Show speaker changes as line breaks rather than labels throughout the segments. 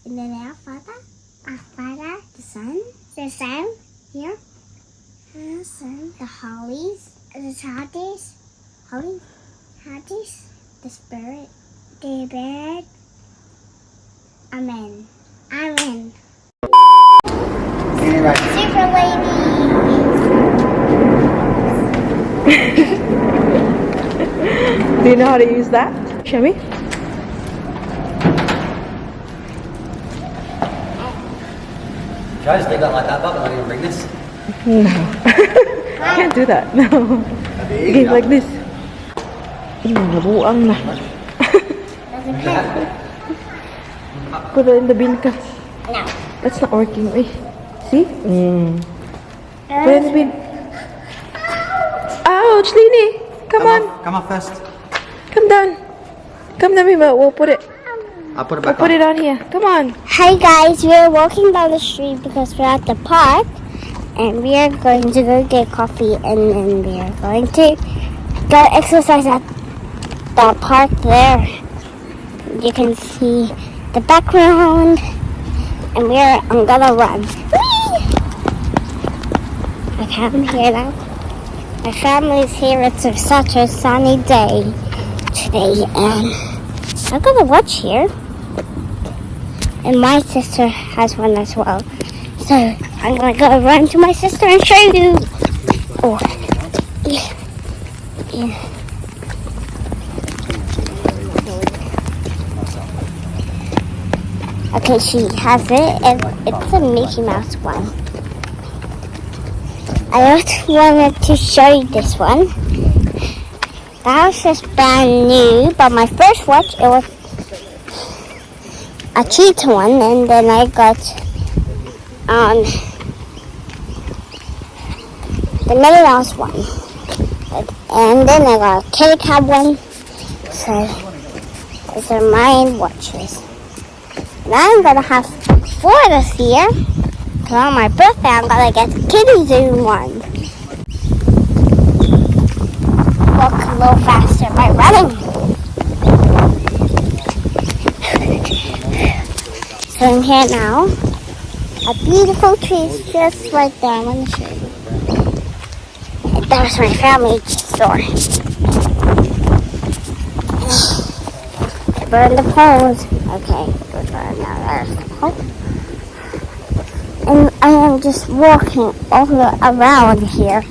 And then our father, the sun, here, and the sun, the hollies, the hardys, the spirit, the bird. Amen. Super lady.
Do you know how to use that? Show me.
Should I just leave that like that, but not even bring this?
No. Can't do that. No. Okay, like this. Nabuang na. Put it in the bin ka.
No.
That's not working. Wait. See? Put it in the bin. Ouch, Lini. Come on.
Come off first.
Come down. Come down, Mima. We'll put it.
I'll put it back
Put it on here. Come on.
Hi guys, we're walking down the street because we're at the park and we are going to go get coffee and then we are going to go exercise at the park there. You can see the background and I'm gonna run. Whee! Okay, I'm here now. My family's here. It's such a sunny day today and I'm gonna watch here. And my sister has one as well. So I'm gonna go run to my sister and show you. Oh, yeah. Okay, she has it, and it's a Mickey Mouse one. I just wanted to show you this one. The house is brand new, but my first watch, it was a cheetah one, and then I got the Mickey Mouse one, and then I got a kitty cat one. So these are my watches. Now I'm gonna have 4 this year. Cause on my birthday I'm gonna get the Kitty Zoo one. Walk a little faster by running. So I'm here now. A beautiful tree is just right there. I'm going to show you. And there's my family store. I burned the poles. Okay, good one. Now there's the pole. And I am just walking all around here.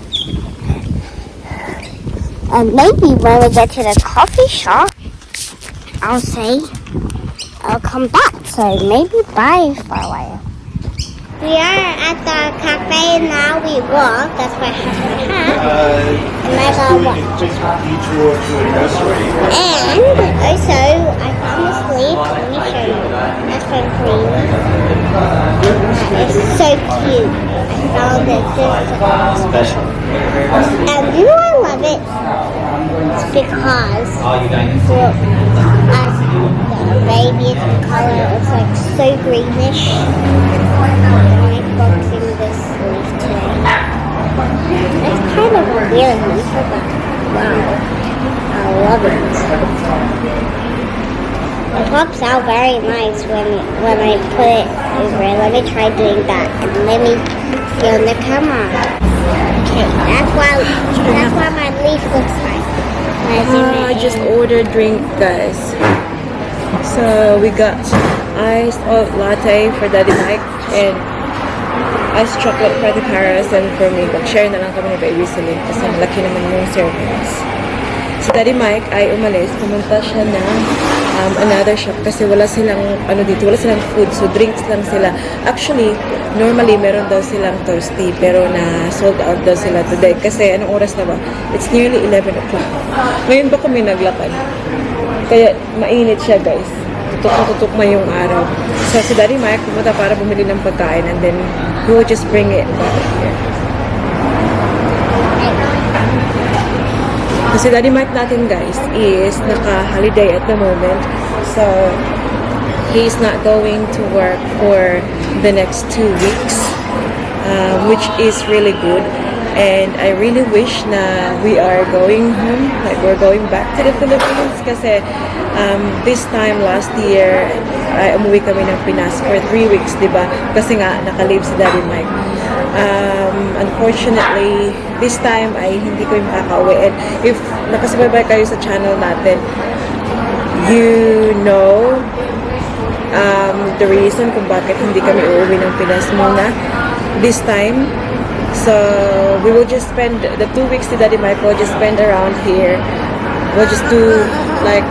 And maybe when we get to the coffee shop, I'll come back. So maybe bye for a while. We are at the cafe now. We walk. That's why I have my hat. And I got watch. And also, I found this leaf. Let me show you. That's from green. It's so cute. I found it. This special. And you know I love it. It's because the baby's color is like so greenish. I'm unboxing this leaf today. It's kind of a weird leaf, but wow, I love it. It pops out very nice when I put it over. Let me try doing that and let me film the camera. Okay, that's what my leaf looks like.
I just ordered drink, guys. So we got iced latte for Daddy Mike and iced chocolate for the Paris, and for me, mag-share na lang kami ni Baby Celine kasi malaki naman yung service. Si Daddy Mike ay umalis, pumunta siya ng another shop kasi wala silang wala silang food, so drinks lang sila. Actually, normally meron daw silang toasty pero na sold out daw sila today kasi anong oras na ba? It's nearly 11 o'clock. Ngayon ba kami naglakad? Kaya mainit siya, guys. Tutok na yung araw. So si Daddy Mike pumunta para bumili ng pagkain and then he will just bring it back here. Kasi Daddy Mike natin, guys, is naka-holiday at the moment. So, he's not going to work for the next 2 weeks, which is really good. And I really wish na we are going home, like we're going back to the Philippines kasi this time last year, ay umuwi kami ng Pinas for 3 weeks, di ba? Kasi nga, naka-leave si Daddy Mike. Unfortunately, this time ay hindi ko yung makaka-uwi. And if nakasubaybay kayo sa channel natin, you know the reason kung bakit hindi kami uuwi ng Pinas muna this time. So, we will just spend the 2 weeks that Daddy Michael just spend around here. We'll just do like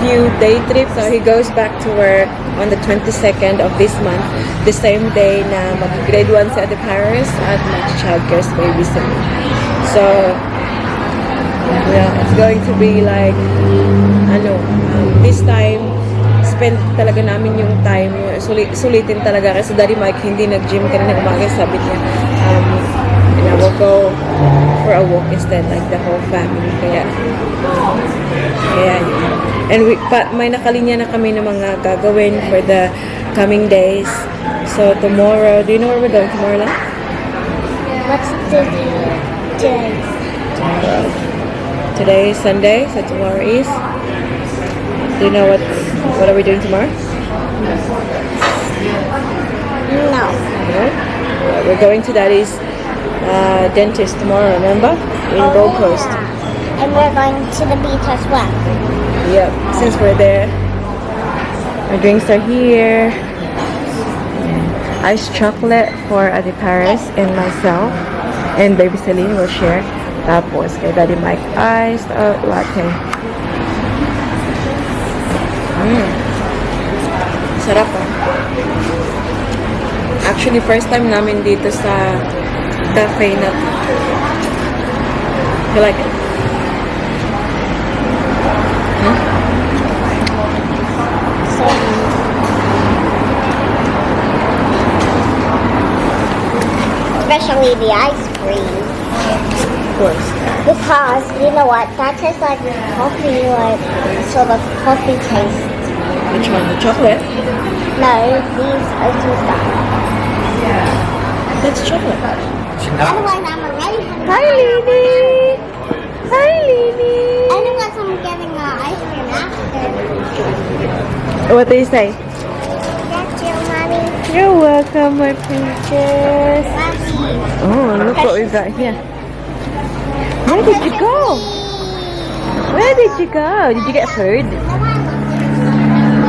few day trips. So, he goes back to work on the 22nd of this month, the same day na mag-grade 1 si Ate Paris at mag-childcare babysitting. So, yeah, it's going to be like, this time, spend talaga namin yung time, sulitin talaga kasi Daddy Mike hindi nag-gym kanina umaga, sabi niya, and I will go for a walk instead, like the whole family, kaya and may nakalinya na kami ng mga gagawin for the coming days. So tomorrow, do you know where we're going tomorrow lang?
What's the day?
Today is Sunday, so tomorrow is, do you know what are we doing tomorrow?
No.
We're going to Daddy's dentist tomorrow, remember? In Gold Coast.
Yeah. And we're going to the beach as well.
Yep, since we're there. Our drinks are here. Iced chocolate for Ate Paris and myself. And Baby Celine will share. Tapos kay Daddy Mike, iced latte. Sarap ah. Actually, first time namin dito sa cafe na to. You like it?
Especially the ice cream.
Of course.
Because, you know what, that tastes like coffee, like sort of coffee taste.
Which one? The chocolate?
No, these are two stuff.
That's chocolate.
Otherwise, I'm already hungry.
Hi, Lini! Hi, Lini!
Otherwise, I'm getting ice cream after.
What do you say?
That's your mommy.
You're welcome, my princess.
Mommy.
Oh, look what we've got here. Where did you go? Where did you go? Did you get food?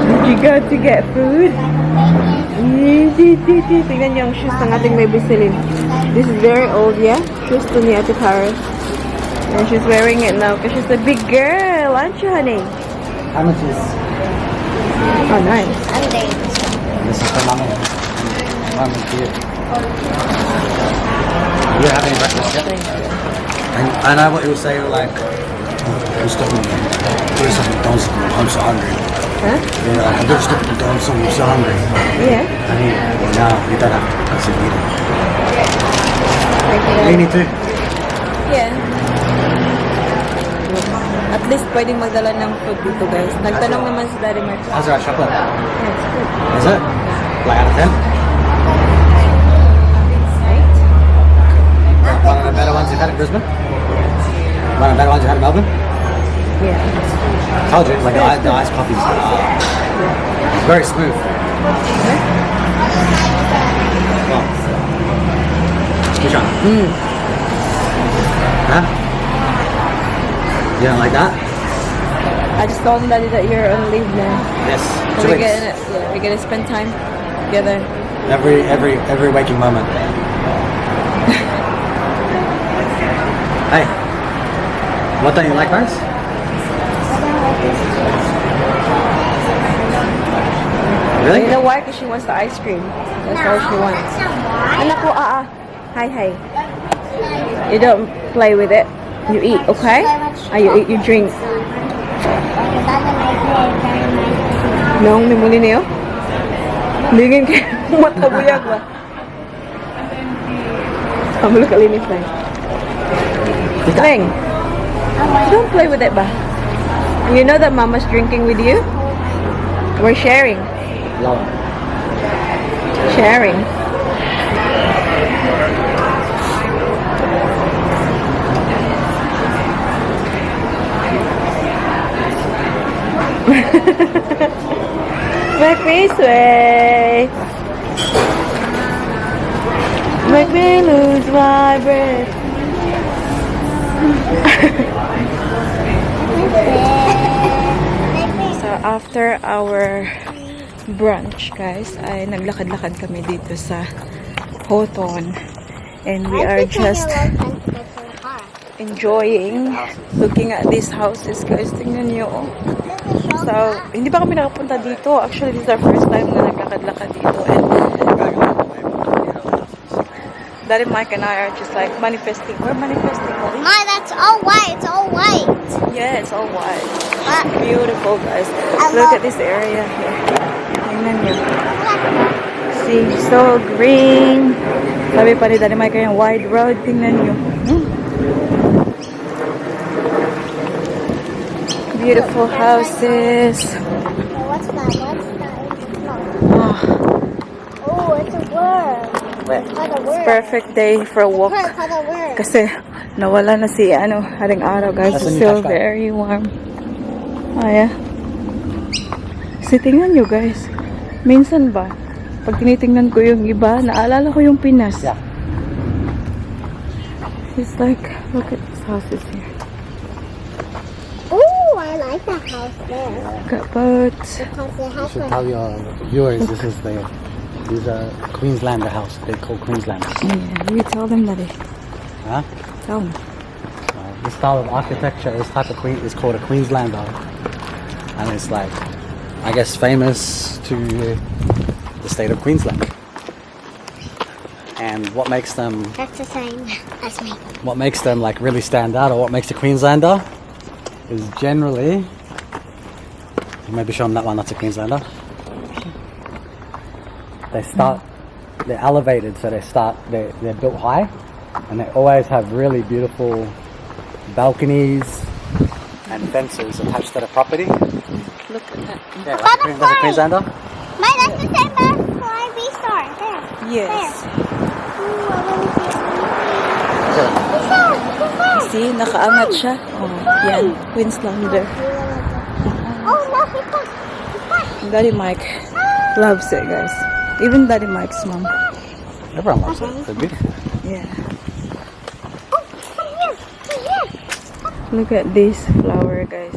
Did you go to get food? Tingnan niyo ang shoes ng ating Baby Celine. This is very old, yeah? Shoes to ni Ate Paris. And she's wearing it now because she's a big girl, aren't you, honey?
How much is?
Oh, nice.
This is for mommy. Mommy, too. You have any breakfast yet? And I know what you'll say, like, I'm stuck in McDonald's, I'm so hungry.
Huh?
You're like, I'm just stuck in McDonald's, I'm so hungry.
Yeah.
I mean, no, you don't have to. I said, eat it.
Thank you.
You need to.
Yeah. At least pwedeng magdala ng food dito, guys. Nagtanong naman si Daddy Mark.
How's our chocolate?
Yeah, it's good.
Is it? Like out of 10? One of the better ones you've had at Brisbane? One of the better ones you had in Melbourne?
Yeah.
Told you, like the iced coffee's it's very smooth. Well, which one? Huh? You don't like that?
I just told Daddy that you're on leave now.
Yes.
So
2 weeks.
we're gonna spend time together.
Every waking moment. Hey, what don't you like, Paris? Really?
You know why? Because she wants the ice cream. That's all she wants. Anak ko, Hi. You don't play with it. You eat, okay? You eat, you drink. Nong, may muli niyo? Lingin kayo. Matabuyag ba? Kamulo kalinis na. Leng, don't play with it ba? You know that Mama's drinking with you? We're sharing.
Love.
Sharing. Make me sway. Make me lose my breath. So after our brunch, guys, ay naglakad-lakad kami dito sa Houghton. And we are just enjoying looking at these houses, guys. Tingnan niyo. So, hindi pa kami nakapunta dito. Actually, this is our first time na naglakad-lakad dito. And Daddy Mike and I are just like manifesting. We're manifesting.
Ma, that's all white. It's all white.
Yeah, it's all white. It's beautiful, guys. Look at this area here. Tingnan niyo. See, so green. Sabi pa ni Daddy Mike, yung wide road. Tingnan niyo. Beautiful houses.
What's that?
Oh,
Oh, it's a worm.
it's perfect day for a walk.
It's a worm.
Kasi nawala na si haring araw, guys. It's still very warm. Oh, yeah. Kasi tingnan nyo, guys. Minsan ba, pag tinitingnan ko yung iba, naalala ko yung Pinas.
Yeah.
It's like, look at these houses here.
Oh, I like that house there.
But,
Because it
You
has
should
like
tell your viewers these are Queenslander house. They call Queenslanders.
yeah, you tell them that.
Huh?
Tell them.
This style of architecture, this type of queen is called a Queenslander, and it's like, I guess, famous to the state of Queensland. And what makes them
that's the same as me.
what makes them like really stand out, or what makes a Queenslander, is generally, maybe show them that one. That's a Queenslander. They're elevated, so they're built high, and they always have really beautiful balconies and fences attached to the property.
Look at that.
Yeah, that's a Queenslander.
My, that's the same as my V-Star. There.
Yes.
Ooh, I want to see.
See, nakaangat siya. Oh, yan. Queenslander.
Oh, no, he's back.
Daddy Mike loves it, guys. Even Daddy Mike's mom.
Everyone loves it. They're beautiful.
Yeah.
Oh, come here. Come here.
Look at this flower, guys.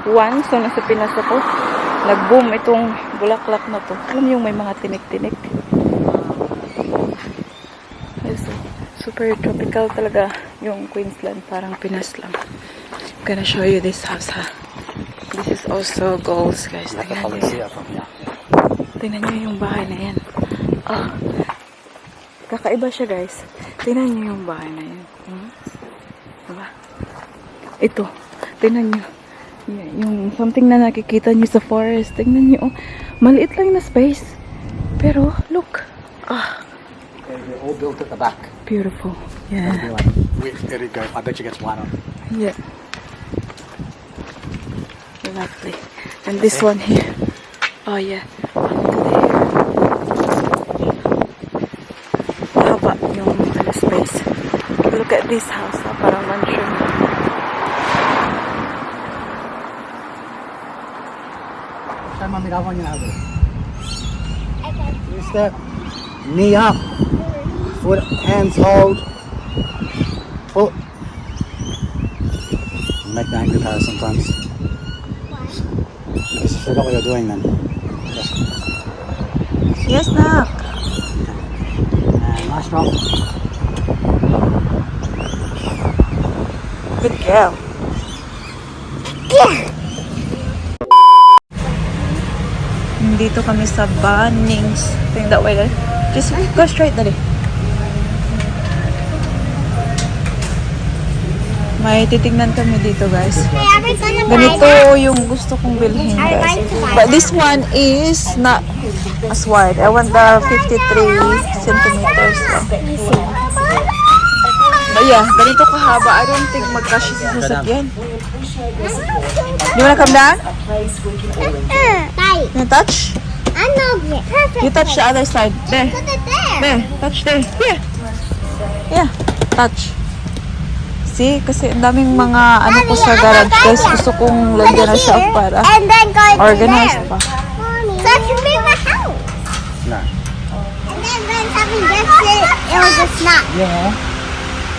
Once, so nasa Pinas ako, nag-boom itong bulaklak na to. Alam niyo yung may mga tinik-tinik. Super tropical talaga yung Queensland. Parang Pinas lang. I'm gonna show you this house, ha. This is also goals, guys.
You have to
Tingnan
probably
niyo.
see it from here.
Tingnan niyo yung bahay na yan. Oh, kakaiba siya, guys. Tingnan niyo yung bahay na yan. Diba? Ito. Tingnan niyo. Yung something na nakikita niyo sa forest. Tingnan niyo. Oh, maliit lang na space. Pero, look. Ah,
They're all built at the back.
beautiful. Yeah.
You're like, there you go. I bet you gets white on.
Yeah. Lovely. And this one here. Oh yeah. Haba yung space. Look at this house. Parang mansion.
Show mommy that one you have. Two step. Knee up. Foot, hands hold. Foot. You make me angry with her sometimes. I just forgot what you're doing then.
Yes, Nak.
And nice drop.
Good girl. Dito kami sa Bunnings. Think that way, dali. Just go straight, dali. May titignan kami dito, guys.
Hey, are we gonna buy
Ganito
that?
yung gusto kong bilhin,
I'd
guys.
like to buy
But this one is not as wide. I want the 53 centimeters lang. But yeah, ganito kahaba. I don't think magkasya sa sasakyan. You wanna come down?
Bye.
You touch?
I know. Perfect.
You touch the other side. There.
Put it there.
There. Touch there. Here. Yeah. Touch. See, kasi ang daming mga ano ko sa garage guys. Gusto kong lagyan na siya para
And then go to
organized
there.
pa.
So it should be my house.
No.
And then when something gets it will just snap.
Yeah.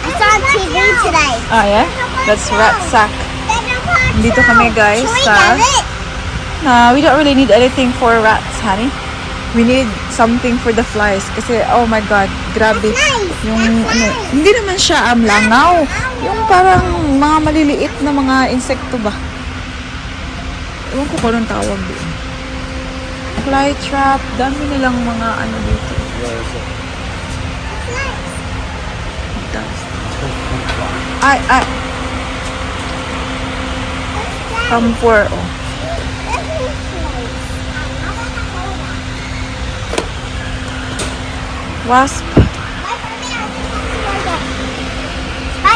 I saw on TV today.
Ah, yeah? That's rat sack. Dito kami guys sa... we don't really need anything for rats, honey. We need something for the flies. Kasi, oh my God, grabe. Yung, ano, hindi naman siya langaw. Yung parang mga maliliit na mga insekto ba? Ewan ko kung anong tawag doon. Fly trap. Dami nilang mga ano dito. Ay. Camphor, oh. Wasp.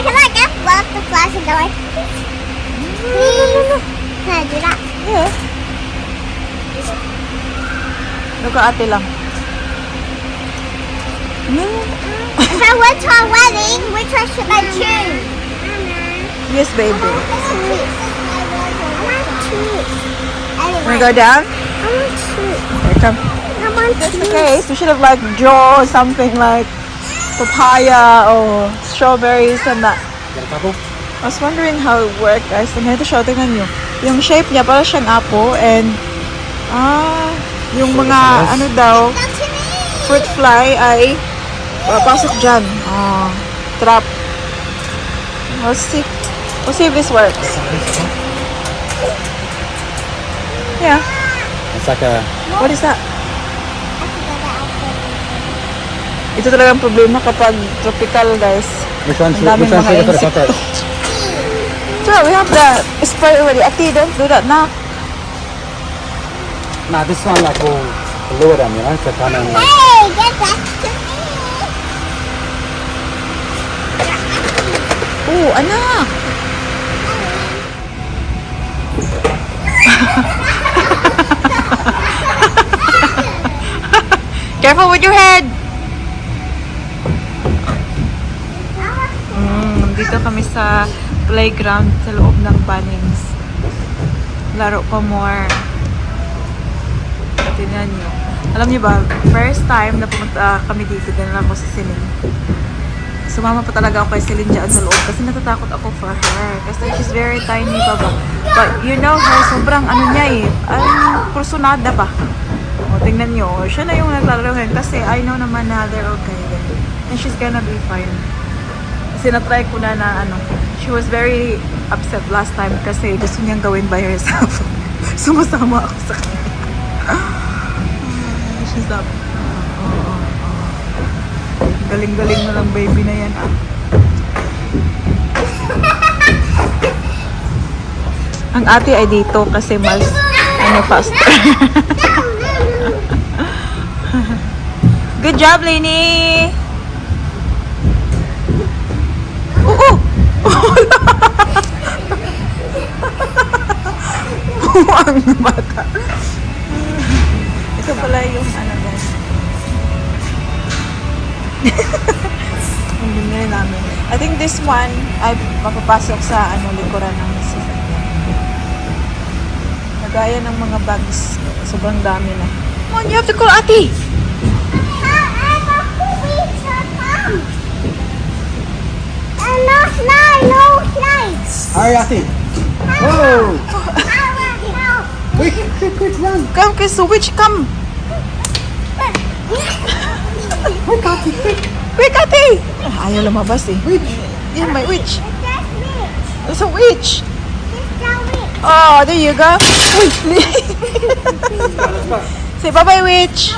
Can I get both the flies and go like, please? Can I do that?
Yeah. Look at ate lang.
If I went to a wedding, which one should I choose?
Yes, baby.
I want choose.
Wanna go down?
I want choose.
Here, come.
I want choose.
Okay, so we should have like draw something like papaya or strawberries and that.
Got a couple?
I was wondering how it worked, guys. Tingnan ito siya, tingnan nyo. Yung shape niya, para siyang apple and yung mga ano daw, fruit fly ay papasok dyan. Trap. We'll see. We'll see if this works. Yeah.
It's like a...
What is that? Ito talagang problema kapag tropical, guys.
Which one's
Ang daming
sugar for the
mga
cockroach?
So, we have the spray already. Ati, don't do that now.
Nah, this one like will lure them, you know, to kind of like...
Hey, get back to me.
Oh, anak! Careful with your head! Dito kami sa playground sa loob ng Bunnings. Laro pa more. Tingnan nyo. Alam niyo ba, first time na pumunta kami dito, dinala ko sa Celine. Sumama pa talaga ako kay Celine dyan sa loob kasi natatakot ako for her. Kasi she's very tiny pa ba. But you know her, sobrang ano niya eh. Personada ba. O, tingnan nyo. Siya na yung naglalaro ngayon kasi I know naman na they're okay. And she's gonna be fine. Kasi na-try ko na ano. She was very upset last time kasi gusto niyang gawin by herself. Sumasama ako sa kanya. She's up. Galing-galing na lang baby na yan ah. Ang ate ay dito kasi mas faster. Good job, Lainey! Ang bata. Ito pala yung ano guys. Ang binili namin. I think this one ay mapapasok sa likuran ng sasakyan. Nagaya ng mga bags. Sobrang dami na. Come on, you have to call Ate!
No slides.
Hurry, Ati! Whoa! Quick, run!
Come, Chris, the witch, come!
Quick, Ati, quick!
Quick, Ate! Ayaw lumabas eh.
Witch!
Yan, may witch.
That's me.
There's a witch.
That's me.
Oh, there you go. Uy! Say bye-bye, witch.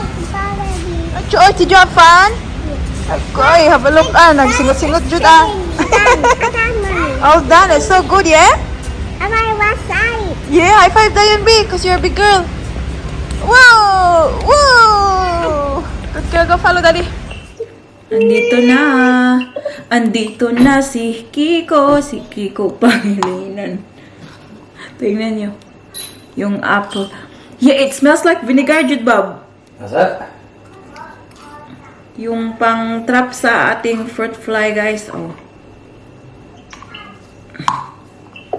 Oh, did you have fun? Okay, have a look. Nagsingot-singot jud ah. All done. It's so good, yeah?
Am I left side?
Yeah, high five Diane B, because you're a big girl. Whoa! Whoa! Good girl, go follow daddy. Andito na si Kiko Pangilinan. Tingnan nyo. Yung apple. Yeah, it smells like vinegar, Jude Bob.
How's that?
Yung pang trap sa ating fruit fly, guys. Oh.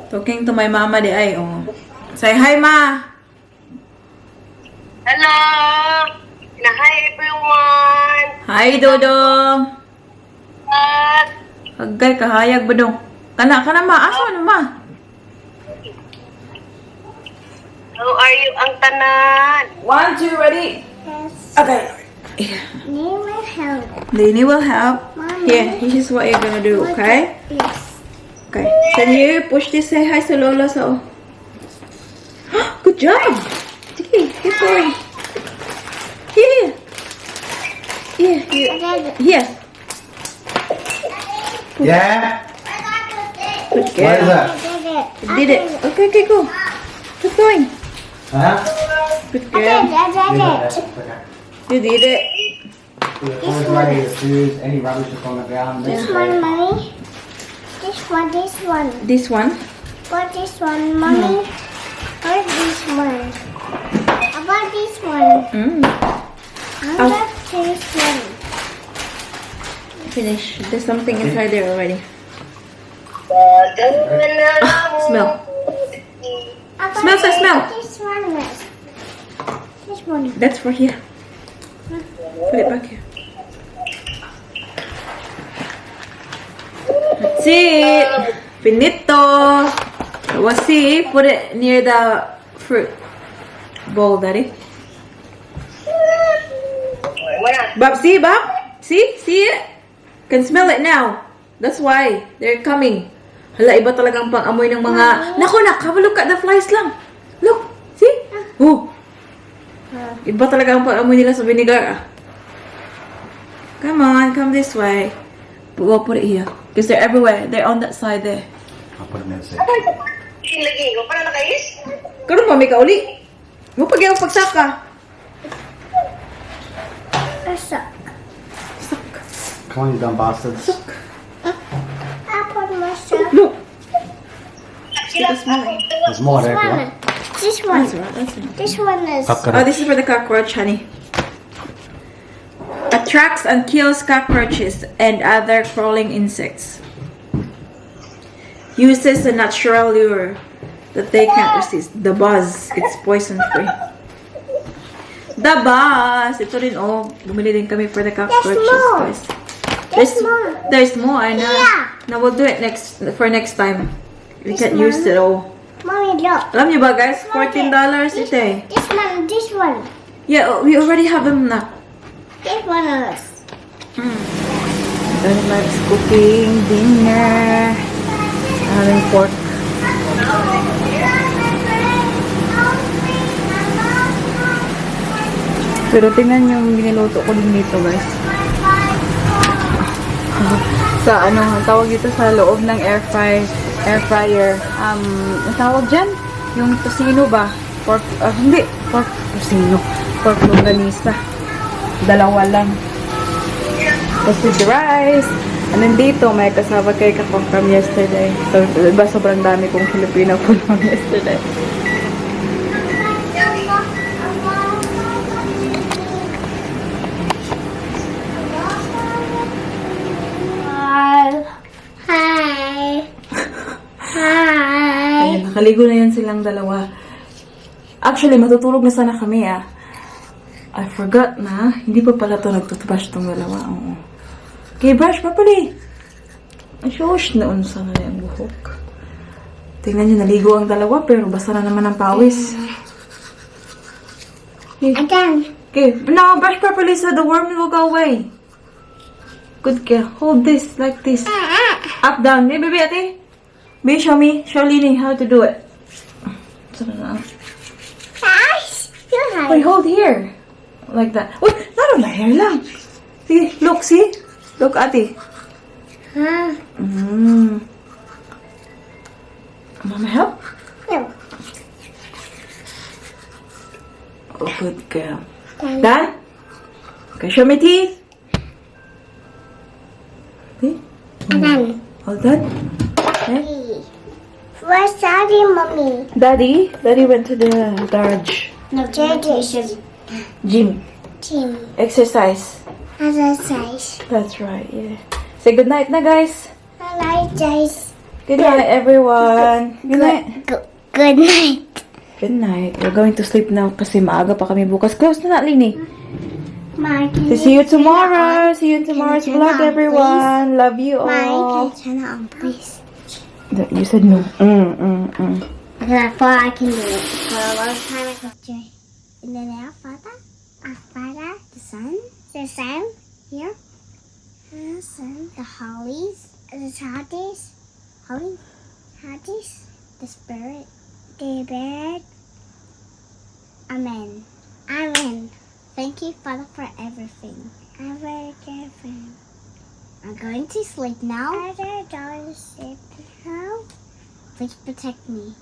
Talking to my mama di ay, oh. Say hi, ma.
Hello! Hi everyone!
Hi, Dodong.
At
Agay, kahayag ba dong? Kana ma. Asa ano, ma?
how are you ang tanan?
1, 2, ready?
Yes.
Okay.
They will help.
Lini will help.
Mommy.
Here, this is what you're gonna do, okay?
Yes.
Okay. Can you push this? Say hi to Lola, so. Good job! Okay, keep going. Here. Here, here. Here.
Yeah?
Good
What is
girl.
that?
You did it. Okay, go. Keep going.
Huh?
Good
I
girl.
did it.
Okay.
You did it.
Always ready to choose any rubbish that's on the ground.
This one, mommy. This one, this one.
This one.
What this one, mommy? What this one? About this one?
Mm.
How about this one?
Finish. There's something inside there already. Smell.
About
Smell, sir, smell.
This one, miss. This one.
That's for here. Put it back here. That's it. Finito. See, put it near the fruit bowl, Daddy. Bob, see, Bob? See it? Can smell it now. That's why they're coming. Hala, iba talagang pang-amoy ng mga... Naku, have a look at the flies lang. Look, see? Oh. Iba talaga ang pang-amoy nila sa vinegar. Come on, come this way. We'll put it here. Because they're everywhere. They're on that side there.
I'll put it in the
Lagi ko para nakais?
Karon mo, may kauli. Mo pag yung pagsaka.
Come on, you dumb bastards.
I put myself.
Look. Keep it smelling.
There's more there, if you want.
This one.
That's right, that's right.
This one is.
Oh, this is for the cockroach, honey. Attracts and kills cockroaches and other crawling insects. Uses a natural lure that they can't resist. The buzz. It's poison free. The buzz. Ito rin, oh. Bumili din kami for the cockroaches,
more.
guys.
There's more.
There's more, I know.
Yeah.
Now we'll do it for next time. We can't use it all.
Mommy, look.
Alam niyo ba, guys? $14 ito eh.
This one, this one.
Yeah, we already have them na.
This one is.
Daddy likes cooking dinner. Having pork. Pero tingnan yung biniluto ko din dito, guys. Sa ano, ang tawag dito sa loob ng air fryer. Ang tawag dyan? Yung tocino ba? Pork, hindi. Pork tocino. Pork longganisa. Dalawa lang. Tapos with the rice. And then dito, may kasama kay kakong from yesterday. So, diba sobrang dami kong Filipino food from yesterday.
Hi.
Ayan, nakaligo na yan silang dalawa. Actually, matutulog na sana kami I forgot na. Hindi pa pala ito nagtutubrush tong dalawa. Oo. Okay, brush properly. Ay, shush na unsa na yung buhok. Tingnan nyo, naligo ang dalawa pero basa na naman ang pawis.
Again.
Okay, now brush properly so the worm will go away. Good girl. Hold this like this. Up, down. Hey, baby, ate. Baby, show me. Show Lini how to do it. Wait, hold here. Like that. Wait, not on the hair lang. See, look, see? Look, ate.
Huh?
Mama, help?
No.
Oh, good girl. Done? Okay, show me teeth. See?
Again.
All done? Okay.
Where's Daddy, Mommy?
Daddy went to the garage.
No, Daddy is
Gym.
team.
Exercise.
Exercise.
That's right, yeah. Say goodnight na, guys.
I like this.
Good night, everyone. Good night.
Good night.
Good night. We're going to sleep now kasi maaga pa kami bukas. Close na Lini.
Mike,
See you tomorrow. See you in tomorrow's vlog, everyone. Love you all.
Mike, can you turn it on, please?
You said no.
Because I thought I can do it. For a long time I could do it. And then our father, the sun, here, the sun, the hollies, the hotties, the spirit, the bird. Amen. Thank you, Father, for everything. I'm going to sleep now. Please protect me.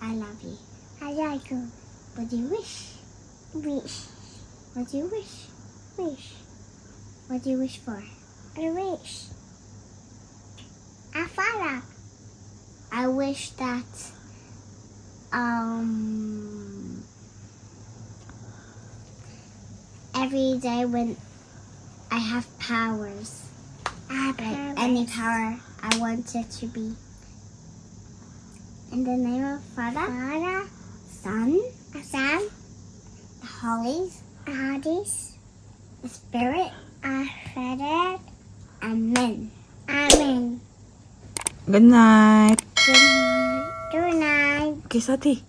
I love you. I like you. What do you wish? What do you wish? What do you wish for? I wish. Father. I wish that every day when I have powers, any power I want it to be. In the name of Father, Son, the Hollies, the Spirit, Father, Amen.
Good night.
Good night.
Kiss Ati.